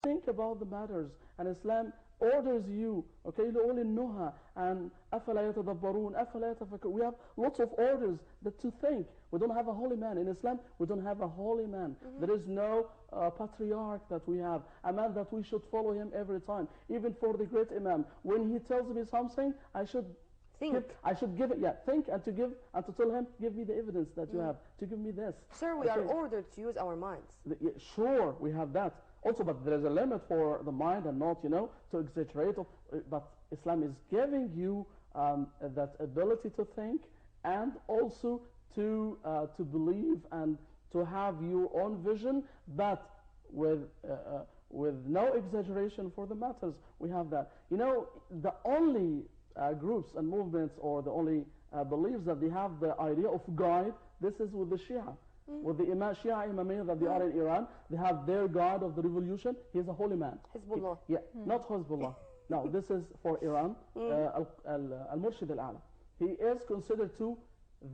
think about the matters, and Islam orders you, okay, لأولي النهى and أفلا يتدبرون أفلا يتفكرون. We have lots of orders that to think. We don't have a holy man. In Islam, we don't have a holy man. There is no patriarch that we have, a man that we should follow him every time. Even for the great Imam, when he tells me something, I should think. I should give it, think, and to tell him, give me the evidence that you have, to give me this. Sir, we are ordered to use our minds. Sure, we have that. Also, but there is a limit for the mind and not, to exaggerate. But Islam is giving you that ability to think and also to believe and to have your own vision, but with no exaggeration for the matters. We have that. The only groups and movements or the only beliefs that they have the idea of God, this is with the Shia. With the Shia Imamiyya that they are in Iran, they have their God of the revolution. He is a holy man. Hezbollah. Not Hezbollah. No, this is for Iran. Al-Murshid al-A'la. He is considered to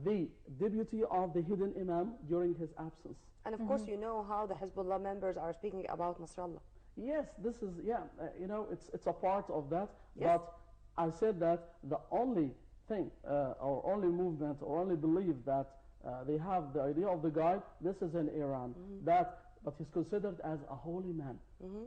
the deputy of the hidden Imam during his absence. And of course, you know how the Hezbollah members are speaking about Nasrallah. Yes, this is, it's a part of that. Yes. But I said that the only thing, or only movement, or only belief that they have the idea of the God, this is in Iran. But he's considered as a holy man.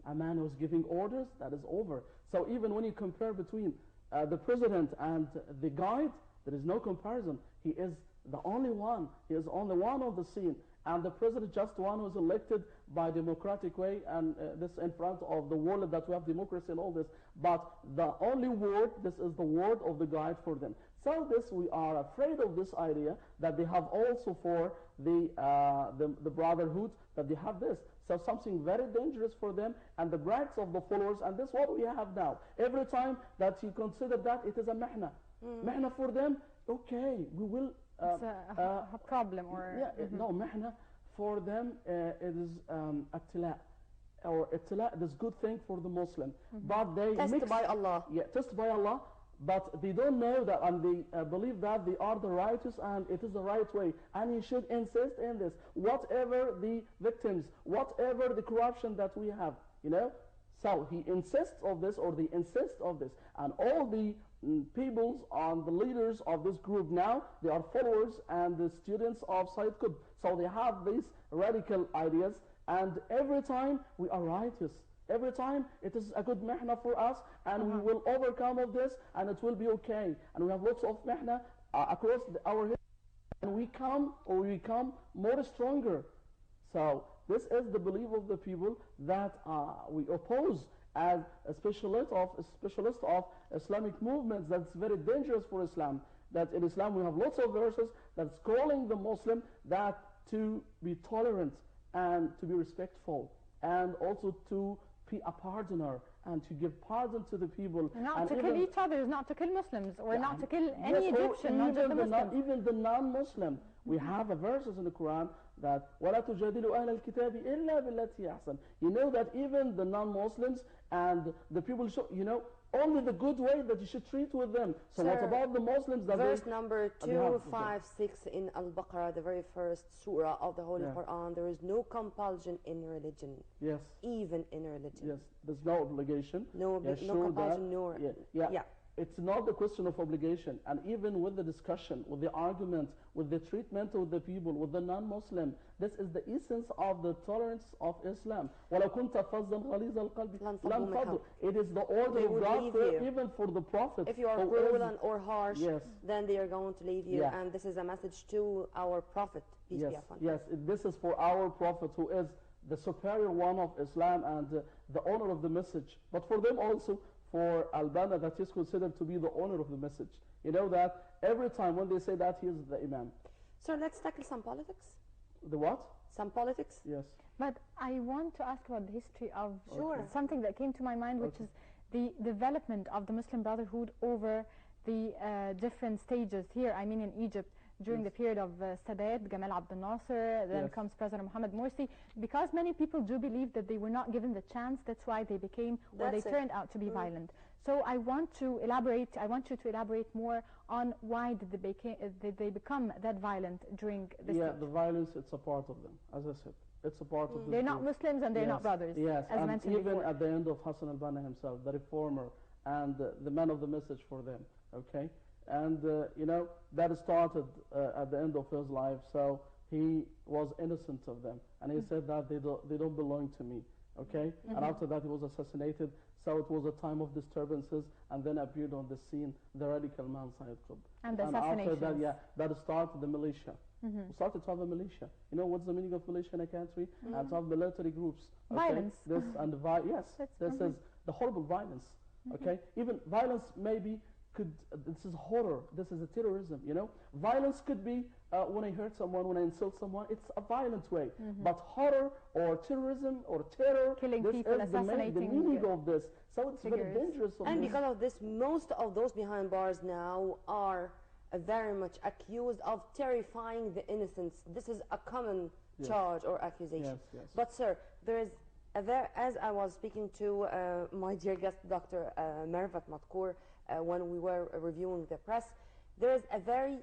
A man who's giving orders, that is over. So even when you compare between the president and the guide, there is no comparison. He is the only one. He is only one on the scene. And the president just one who's elected by democratic way, and this in front of the world that we have democracy and all this. But the only word, this is the word of the guide for them. So this, we are afraid of this idea that they have also for the brotherhood, that they have this. So something very dangerous for them and the rights of the followers, and this is what we have now. Every time that you consider that, it is a mihna. Mihna for them, okay, we will... it's a problem, or... No, mihna for them, it is attila. Or attila, this good thing for the Muslim. But they Tested by Allah. Yeah, tested by Allah. But they don't know that, and they believe that they are the righteous and it is the right way. And you should insist in this. Whatever the victims, whatever the corruption that we have, So he insists of this, or they insist of this. And all the peoples and the leaders of this group now, they are followers and the students of Sayyid Qutb. So they have these radical ideas, and every time we are righteous. Every time it is a good mihna for us, and we will overcome of this, and it will be okay. And we have lots of mihna across our history, and we become more stronger. So this is the belief of the people that we oppose as a specialist of Islamic movements. That's very dangerous for Islam. That in Islam we have lots of verses that's calling the Muslim that to be tolerant and to be respectful, and also to be a pardoner and to give pardon to the people. Not to kill each other, not to kill Muslims, or not to kill any Egyptian, not just the Muslims. Even the non-Muslim. We have a verses in the Quran that وَلَا تُجَادِلُوا أَهْلَ الْكِتَابِ إِلَّا بِالَّتِي أَحْسَنُ. You know that even the non-Muslims and the people, only the good way that you should treat with them. So Sir, what about the Muslims? That verse number 256 in Al-Baqarah, the very first surah of the Holy Quran, there is no compulsion in religion. Yes. Even in religion. Yes, there's no obligation. No compulsion, no... Yeah. It's not the question of obligation. And even with the discussion, with the argument, with the treatment of the people, with the non-Muslim, this is the essence of the tolerance of Islam. وَلَوْ كُنْتَ فَظًّا غَلِيظَ الْقَلْبِ لَانْفَضُّوا. It is the order of God even for the Prophet. If you are cruel or harsh, then they are going to leave you. And this is a message to our Prophet, peace be upon him. Yes, this is for our Prophet, who is the superior one of Islam and the owner of the message. But for them also, for Al-Banna, that is considered to be the owner of the message. You know that every time when they say that, he is the Imam. So let's tackle some politics. The what? Some politics? Yes. But I want to ask about the history of something that came to my mind, which is the development of the Muslim Brotherhood over the different stages here. I mean in Egypt, during the period of Sadat, Gamal Abdel Nasser, then comes President Mohammed Morsi. Because many people do believe that they were not given the chance, that's why they became, or they turned out to be violent. So I want you to elaborate more on why did they become that violent during this stage. The violence, it's a part of them, as I said. It's a part of this They're not group. Muslims and they're not brothers. Yes, as and mentioned even before. at the end of Hassan al-Banna himself, the reformer and the man of the message for them, okay? And, you know, that started at the end of his life, so he was innocent of them. And he said that they don't belong to me, okay? And after that, he was assassinated, so it was a time of disturbances, and then appeared on the scene the radical man Sayyid Qutb. And the And after assassinations. that, that started the militia. We started to have a militia. You know what's the meaning of militia in a country? And to have military groups. Okay? Violence. This and yes, this is the horrible violence. Okay, even violence maybe could. This is horror. This is a terrorism. You know, violence could be when I hurt someone, when I insult someone. It's a violent way. But horror or terrorism or terror, Killing this people, is the assassinating meaning of this. So it's very figures. dangerous. And because of this, most of those behind bars now are very much accused of terrifying the innocents. This is a common charge or accusation. Yes. But sir, there is as I was speaking to my dear guest, Dr. Mervat Matkour, when we were reviewing the press, there is a very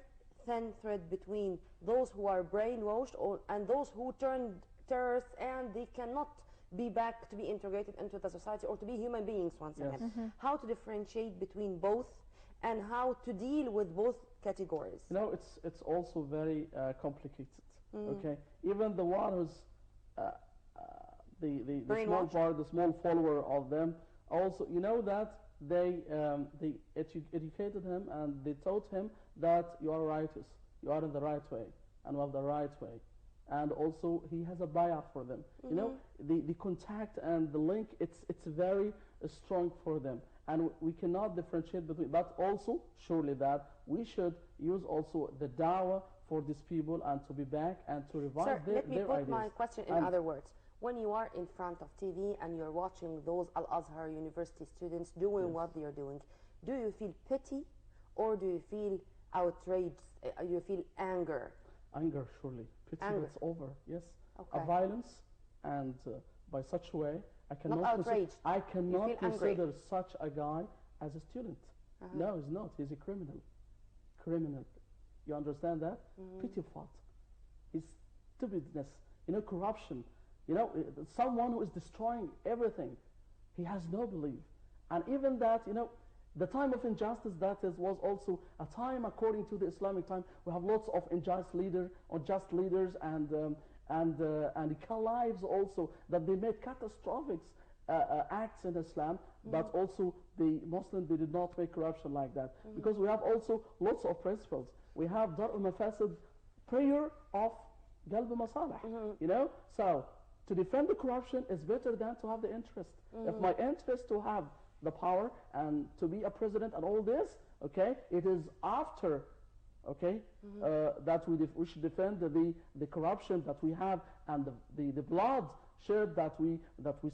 thin thread between those who are brainwashed and those who turned terrorists and they cannot be back to be integrated into the society or to be human beings once again. How to differentiate between both and how to deal with both categories? You know, it's also very complicated. Okay, even the one who's the small part, the small follower of them, also, you know that they educated him and they taught him that you are righteous, you are in the right way, and you have the right way. And also he has a bayah for them. You know, the contact and the link, it's very strong for them. And we cannot differentiate between, but also surely that we should use also the dawah for these people and to be back and to revive Sir, their let me ideas. put my question in other words. When you are in front of TV and you're watching those Al-Azhar University students doing what they are doing, do you feel pity or do you feel outrage? You feel anger? Anger, surely. Pity, it's over, yes. Okay. A violence, and by such way, I cannot, consider such a guy as a student. No, he's not. He's a criminal. Criminal. You understand that? Pity of what? His stupidness, you know, corruption. You know, someone who is destroying everything. He has no belief. And even that, you know, the time of injustice was also a time, according to the Islamic time, we have lots of unjust leaders and lives also, that they made catastrophic acts in Islam, but also the Muslims, they did not make corruption like that. Because we have also lots of principles. We have Dar al-Mafasid, prayer of Qalb Masalih, you know? So, to defend the corruption is better than to have the interest. If my interest to have the power and to be a president and all this, okay, it is after, okay, that we should defend the corruption that we have and the blood shared that we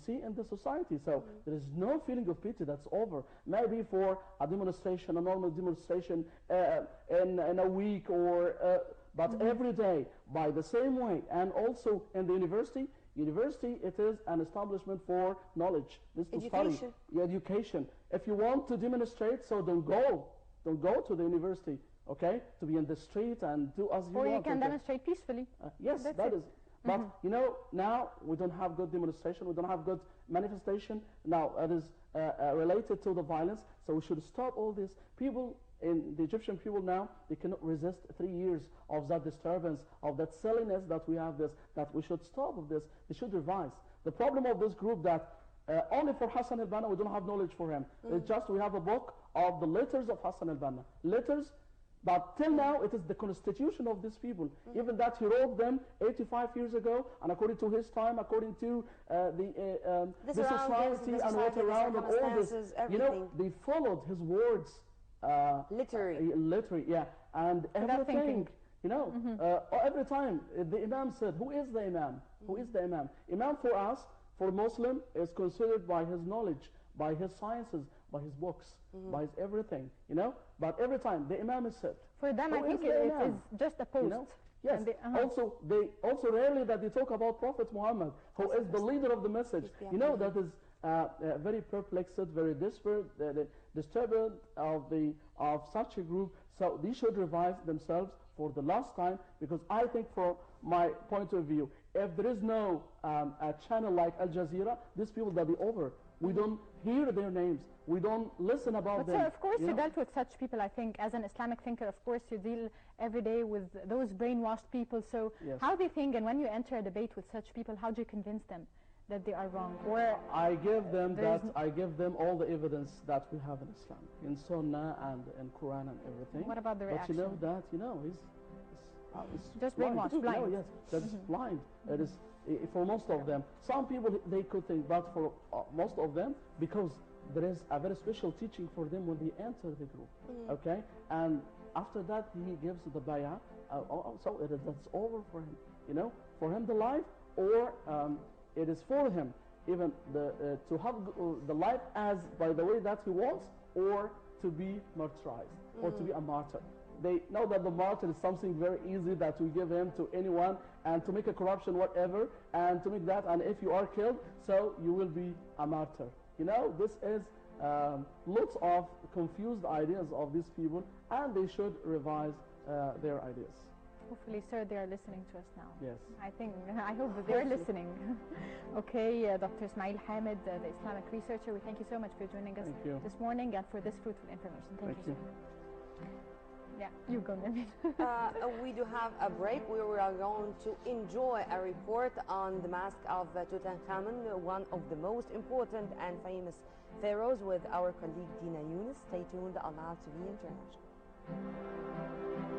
see in the society. So there is no feeling of pity. That's over. Maybe for a demonstration, a normal demonstration in a week or but every day by the same way. And also in the university, it is an establishment for knowledge. This to study. Education. If you want to demonstrate, so don't go to the university, okay, to be in the street and do as you want. Or you can demonstrate peacefully. Yes, that is. But you know, now we don't have good demonstration, we don't have good manifestation. Now it is related to the violence, so we should stop all this. People, in the Egyptian people now, they cannot resist 3 years of that disturbance, of that silliness that we have this, that we should stop of this. They should revise. The problem of this group that only for Hassan al-Banna, we don't have knowledge for him. It's just we have a book of the letters of Hassan al-Banna. Letters, but till now it is the constitution of these people. Even that he wrote them 85 years ago, and according to his time, according to the society and what around and all this, you know, they followed his words. Literary, yeah, and everything, you know, every time the Imam said, who is the Imam? Who is the Imam? Imam for us, for Muslim, is considered by his knowledge, by his sciences, by his books, by his everything, you know. But every time the Imam is said, for them, I think it is just a post. You know? Yes. They also rarely that they talk about Prophet Muhammad, who is the leader of the message. You know, that is very perplexed, very desperate, disturbed of such a group. So they should revise themselves for the last time, because I think, from my point of view, If there is no a channel like Al Jazeera, these people they'll be over. We don't hear their names. We don't listen about them. But sir, of course you know? dealt with such people, I think, as an Islamic thinker, of course you deal every day with those brainwashed people. So Yes. how do you think, and when you enter a debate with such people, how do you convince them that they are wrong? Or I give them there is I give them all the evidence that we have in Islam, in Sunnah and in Quran and everything. what about the But reaction? you know that it's Just blind. brainwashed, You know, blind. yes, that's blind. It is for most of them. Some people they could think, but for most of them, because there is a very special teaching for them when they enter the group. Okay, and after that he gives the bay'ah. So that's over for him. You know, for him the life, or it is for him even to have the life as by the way that he wants, or to be martyrized, or to be a martyr. They know that the martyr is something very easy that we give him to anyone, and to make a corruption whatever, and to make that, and if you are killed, so you will be a martyr. You know, this is lots of confused ideas of these people, and they should revise their ideas. Hopefully, sir, they are listening to us now. Yes. I hope that they're listening. Okay, Dr. Ismail Hamid, the Islamic researcher, we thank you so much for joining us this morning and for this fruitful information. Thank you, sir. Yeah, you go, Nabil. We do have a break. We are going to enjoy a report on the mask of Tutankhamun, one of the most important and famous pharaohs, with our colleague Dina Yunus. Stay tuned on Al TV International.